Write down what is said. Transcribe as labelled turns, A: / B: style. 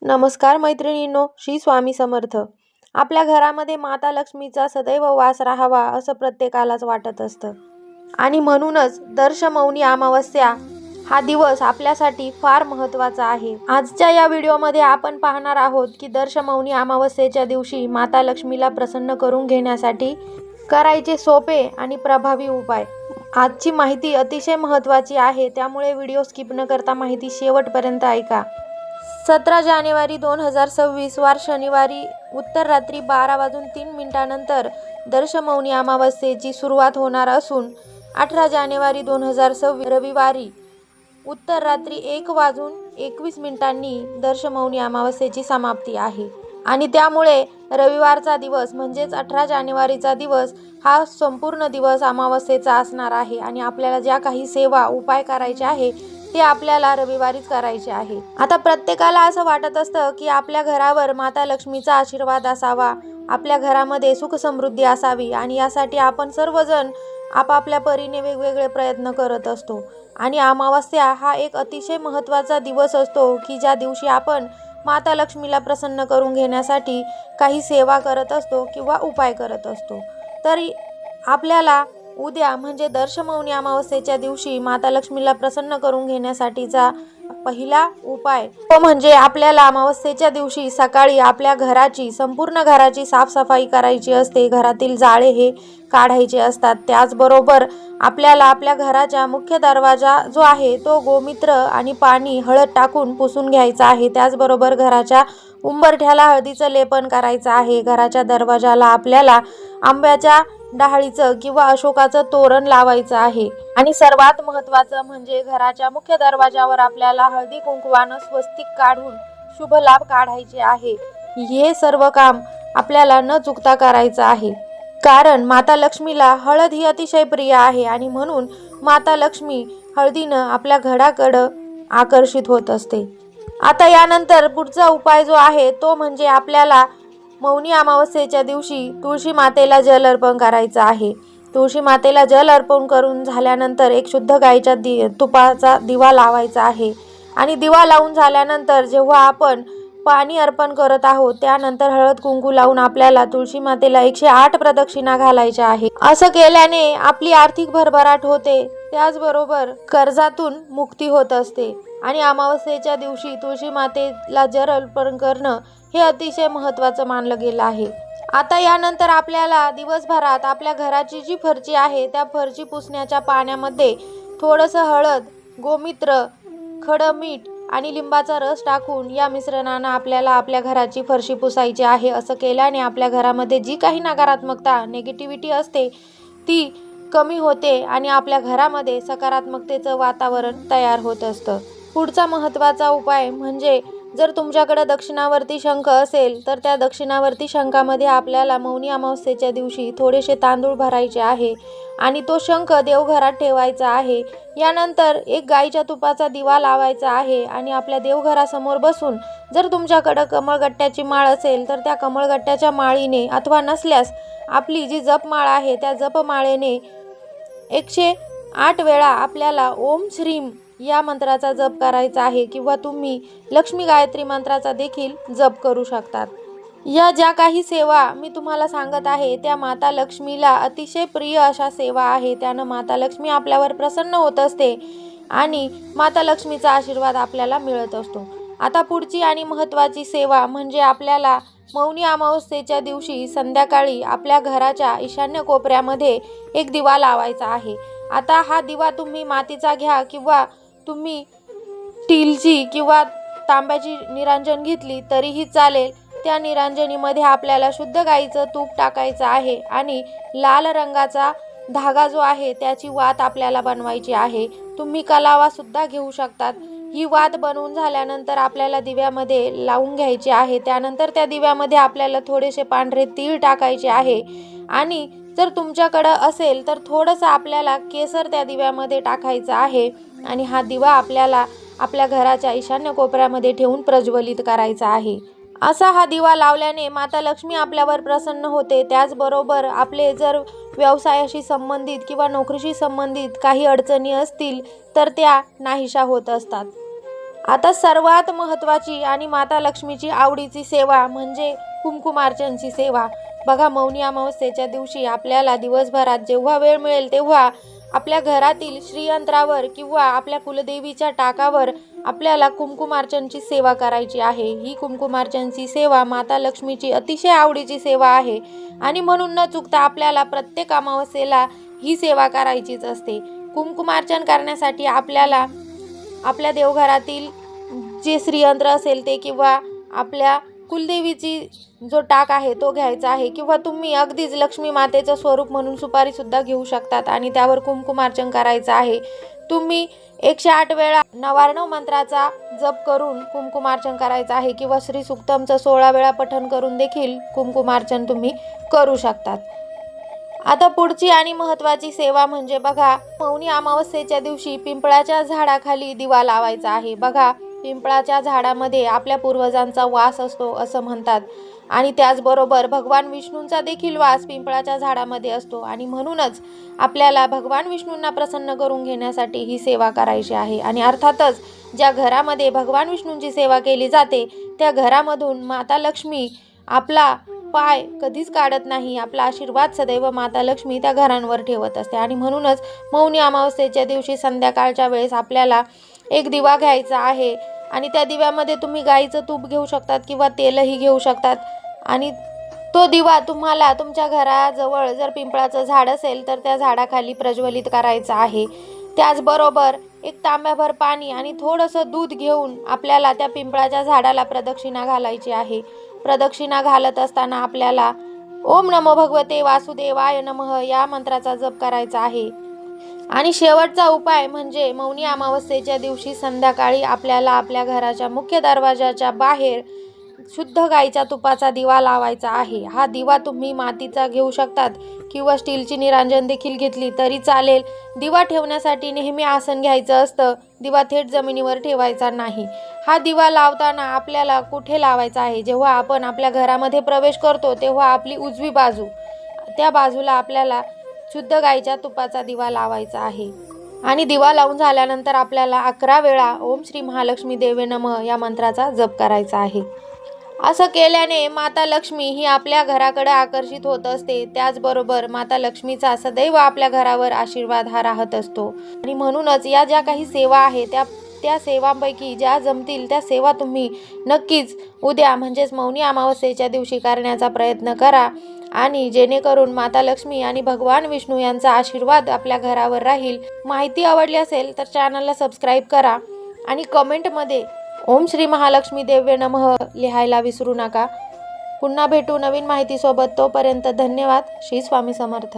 A: नमस्कार मैत्रिणींनो, श्री स्वामी समर्थ. आपल्या घरामध्ये माता लक्ष्मीचा सदैव वास राहावा असं प्रत्येकालाच वाटत असतं आणि म्हणूनच दर्शमौनी अमावस्या हा दिवस आपल्यासाठी फार महत्त्वाचा आहे. आजच्या या व्हिडिओमध्ये आपण पाहणार आहोत की दर्शमौनी अमावस्येच्या दिवशी माता लक्ष्मीला प्रसन्न करून घेण्यासाठी करायचे सोपे आणि प्रभावी उपाय. आजची माहिती अतिशय महत्त्वाची आहे, त्यामुळे व्हिडिओ स्किप न करता माहिती शेवटपर्यंत ऐका. 17 जानेवारी 2026 वार शनिवारी उत्तर रात्री 12:03 नंतर दर्शमौनी अमावस्येची सुरुवात होणार असून 18 जानेवारी 2026 रविवारी उत्तर रात्री 1:21 दर्शमौनी अमावस्येची समाप्ती आहे आणि त्यामुळे रविवारचा दिवस म्हणजेच 18 जानेवारीचा दिवस हा संपूर्ण दिवस अमावस्येचा असणार आहे आणि आपल्याला ज्या काही सेवा उपाय करायचे आहे ते आपल्याला रविवारीच करायचे आहे. आता प्रत्येकाला असं वाटत असतं की आपल्या घरावर माता लक्ष्मीचा आशीर्वाद असावा, आपल्या घरामध्ये सुख समृद्धी असावी आणि यासाठी आपण सर्वजण आपापल्या परीने वेगवेगळे प्रयत्न करत असतो. आणि अमावस्या हा एक अतिशय महत्त्वाचा दिवस असतो की ज्या दिवशी आपण माता लक्ष्मीला प्रसन्न करून घेण्यासाठी काही सेवा करत असतो किंवा उपाय करत असतो. तरी आपल्याला उद्या म्हणजे दर्शमौनी अमावस्येच्या दिवशी माता लक्ष्मीला प्रसन्न करून घेण्यासाठीचा पहिला उपाय तो म्हणजे आपल्याला अमावस्येच्या दिवशी सकाळी आपल्या घराची संपूर्ण घराची साफसफाई करायची असते. घरातील जाळे हे काढायचे असतात. त्याचबरोबर आपल्याला आपल्या घराच्या मुख्य दरवाजा जो आहे तो गोमूत्र आणि पाणी हळद टाकून पुसून घ्यायचा आहे. त्याचबरोबर घराच्या उंबरठ्याला हळदीचं लेपन करायचं आहे. घराच्या दरवाजाला आपल्याला आंब्याच्या डहाळीचं किंवा अशोकाचं तोरण लावायचं आहे आणि सर्वात महत्त्वाचं म्हणजे घराच्या मुख्य दरवाजावर आपल्याला हळदी कुंकवानं स्वस्तिक काढून शुभ लाभ काढायचे आहे. हे सर्व काम आपल्याला न चुकता करायचं आहे, कारण माता लक्ष्मीला हळद ही अतिशय प्रिय आहे आणि म्हणून माता लक्ष्मी हळदीनं आपल्या घराकडं आकर्षित होत असते. आता यानंतर पुढचा उपाय जो आहे तो म्हणजे आपल्याला मौनी अमावस्येच्या दिवशी तुळशी मातेला जल अर्पण करायचं आहे. तुळशी मातेला जल अर्पण करून झाल्यानंतर एक शुद्ध गाईच्या तुपाचा दिवा लावायचा आहे आणि दिवा लावून झाल्यानंतर जेव्हा आपण पाणी अर्पण करत आहोत त्यानंतर हळद कुंकू लावून आपल्याला तुळशी मातेला 108 प्रदक्षिणा घालायच्या आहे. असं केल्याने आपली आर्थिक भरभराट होते, त्याचबरोबर कर्जातून मुक्ती होत असते आणि अमावस्येच्या दिवशी तुळशी मातेला जल अर्पण करणं हे अतिशय महत्त्वाचं मानलं गेलं आहे. आता यानंतर आपल्याला दिवसभरात आपल्या घराची जी फरची आहे त्या फरची पुसण्याच्या पाण्यामध्ये थोडंसं हळद, गोमूत्र, खडं मीठ आणि लिंबाचा रस टाकून या मिश्रणानं आपल्याला आपल्या घराची फरशी पुसायची आहे. असं केल्याने आपल्या घरामध्ये जी काही नकारात्मकता नेगेटिव्हिटी असते ती कमी होते आणि आपल्या घरामध्ये सकारात्मकतेचं वातावरण तयार होत असतं. पुढचा महत्त्वाचा उपाय म्हणजे जर तुमच्याकडे दक्षिणावर्ती शंख असेल तर त्या दक्षिणावर्ती शंखामध्ये आपल्याला मौनी अमावस्येच्या दिवशी थोडेसे तांदूळ भरायचे आहे आणि तो शंख देवघरात ठेवायचा आहे. यानंतर एक गाईच्या तुपाचा दिवा लावायचा आहे आणि आपल्या देवघरासमोर बसून जर तुमच्याकडं कमळगट्ट्याची माळ असेल तर त्या कमळगट्ट्याच्या माळीने अथवा नसल्यास आपली जी जपमाळ आहे त्या जपमाळेने 108 वेळा आपल्याला ओम श्रीम या मंत्राचा जप करायचा आहे किंवा तुम्ही लक्ष्मी गायत्री मंत्राचा देखील जप करू शकतात. या ज्या काही सेवा मी तुम्हाला सांगत आहे त्या माता लक्ष्मीला अतिशय प्रिय अशा सेवा आहे. त्यानं माता लक्ष्मी आपल्यावर प्रसन्न होत असते आणि माता लक्ष्मीचा आशीर्वाद आपल्याला मिळत असतो. आता पुढची आणि महत्त्वाची सेवा म्हणजे आपल्याला मौनी अमावस्येच्या दिवशी संध्याकाळी आपल्या घराच्या ईशान्य कोपऱ्यामध्ये एक दिवा लावायचा आहे. आता हा दिवा तुम्ही मातीचा घ्या किंवा तुम्ही स्टीलची किंवा तांब्याची निरांजन घेतली तरीही चालेल. त्या निरांजनीमध्ये आपल्याला शुद्ध गाईचं तूप टाकायचं आहे आणि लाल रंगाचा धागा जो आहे त्याची वात आपल्याला बनवायची आहे. तुम्ही कलावा सुद्धा घेऊ शकतात. ही वात बनवून झाल्यानंतर आपल्याला दिव्यामध्ये लावून घ्यायची आहे. त्यानंतर त्या दिव्यामध्ये आपल्याला थोडेसे पांढरे तीळ टाकायचे आहे आणि जर तुमच्याकडं असेल तर थोडंसं आपल्याला केसर त्या दिव्यामध्ये टाकायचं आहे आणि हा दिवा आपल्याला आपल्या घराच्या ईशान्य कोपऱ्यामध्ये ठेवून प्रज्वलित करायचा आहे. असा हा दिवा लावल्याने माता लक्ष्मी आपल्यावर प्रसन्न होते. त्याचबरोबर आपले जर व्यवसायाशी संबंधित किंवा नोकरीशी संबंधित काही अडचणी असतील तर त्या नाहीशा होत असतात. आता सर्वात महत्त्वाची आणि माता लक्ष्मीची आवडीची सेवा म्हणजे कुंकुमार्चनची सेवा. बघा, मौनी अमावस्येच्या दिवशी आपल्याला दिवसभरात जेव्हा वेळ मिळेल तेव्हा आपल्या घरातील श्रीयंत्रावर किंवा आपल्या कुलदेवीच्या टाकावर आपल्याला कुंकुमार्चनची सेवा करायची आहे. ही कुंकुमार्चनची सेवा माता लक्ष्मीची अतिशय आवडीची सेवा आहे आणि म्हणून न चुकता आपल्याला प्रत्येक अमावस्येला ही सेवा करायचीच असते. कुंकुमार्चन करण्यासाठी आपल्याला आपल्या देवघरातील जे श्रीयंत्र असेल ते किंवा आपल्या कुलदेवीची जो टाक आहे तो घ्यायचा आहे किंवा तुम्ही अगदीच लक्ष्मी मातेचं स्वरूप म्हणून सुपारीसुद्धा घेऊ शकतात आणि त्यावर कुंकुमार्चन करायचं आहे. तुम्ही 108 वेळा नवार्णव मंत्राचा जप करून कुंकुमार्चन करायचं आहे किंवा श्री सुक्तमचं 16 वेळा पठण करून देखील कुंकुमार्चन तुम्ही करू शकतात. आता पुढची आणि महत्त्वाची सेवा म्हणजे बघा, मौनी अमावस्येच्या दिवशी पिंपळाच्या झाडाखाली दिवा लावायचा आहे. बघा, पिंपळाच्या झाडामध्ये आपल्या पूर्वजांचा वास असतो असं म्हणतात आणि त्याचबरोबर भगवान विष्णूंचा देखील वास पिंपळाच्या झाडामध्ये असतो आणि म्हणूनच आपल्याला भगवान विष्णूंना प्रसन्न करून घेण्यासाठी ही सेवा करायची आहे. आणि अर्थातच ज्या घरामध्ये भगवान विष्णूंची सेवा केली जाते त्या घरामधून माता लक्ष्मी आपला पाय कधीच काढत नाही. आपला आशीर्वाद सदैव माता लक्ष्मी त्या घरांवर ठेवत असते आणि म्हणूनच मौनी अमावस्येच्या दिवशी संध्याकाळच्या वेळेस आपल्याला एक दिवा घ्यायचा आहे आणि त्या दिव्यामध्ये तुम्ही गाईचं तूप घेऊ शकतात किंवा तेलही घेऊ शकतात आणि तो दिवा तुम्हाला तुमच्या घराजवळ जर पिंपळाचं झाड असेल तर त्या झाडाखाली प्रज्वलित करायचा आहे. त्याचबरोबर एक तांब्याभर पाणी आणि थोडंसं दूध घेऊन आपल्याला त्या पिंपळाच्या झाडाला प्रदक्षिणा घालायची आहे. प्रदक्षिणा घालत असताना आपल्याला ओम नमो भगवते वासुदेवाय नमः या मंत्राचा जप करायचा आहे. आणि शेवटचा उपाय म्हणजे मौनी अमावस्येच्या दिवशी संध्याकाळी आपल्याला आपल्या घराच्या मुख्य दरवाजाच्या बाहेर शुद्ध गाईच्या तुपाचा दिवा लावायचा आहे. हा दिवा तुम्ही मातीचा घेऊ शकतात किंवा स्टीलची निरांजन देखील घेतली तरी चालेल. दिवा ठेवण्यासाठी नेहमी आसन घ्यायचं असतं, दिवा थेट जमिनीवर ठेवायचा नाही. हा दिवा लावताना आपल्याला कुठे लावायचा आहे, जेव्हा आपण आपल्या घरामध्ये प्रवेश करतो तेव्हा आपली उजवी बाजू, त्या बाजूला आपल्याला शुद्ध गाईच्या तुपाचा दिवा लावायचा आहे. आणि दिवा लावून झाल्यानंतर आपल्याला 11 वेळा ओम श्री महालक्ष्मी देवे नमः या मंत्राचा जप करायचा आहे. असं केल्याने माता लक्ष्मी ही आपल्या घराकडे आकर्षित होत असते. त्याचबरोबर माता लक्ष्मीचा सदैव आपल्या घरावर आशीर्वाद हा राहत असतो आणि म्हणूनच या ज्या काही सेवा आहेत त्या सेवांपैकी ज्या जमतील त्या सेवा तुम्ही नक्कीच उद्या म्हणजेच मौनी अमावस्येच्या दिवशी करण्याचा प्रयत्न करा आणि जेणेकरून माता लक्ष्मी आणि भगवान विष्णू यांचा आशीर्वाद आपल्या घरावर राहील. माहिती आवडली असेल तर चॅनलला सबस्क्राईब करा आणि कमेंटमध्ये ओम श्री महालक्ष्मी देवे नमः लिहायला विसरू नका. पुन्हा भेटू नवीन माहितीसोबत. तोपर्यंत धन्यवाद. श्री स्वामी समर्थ.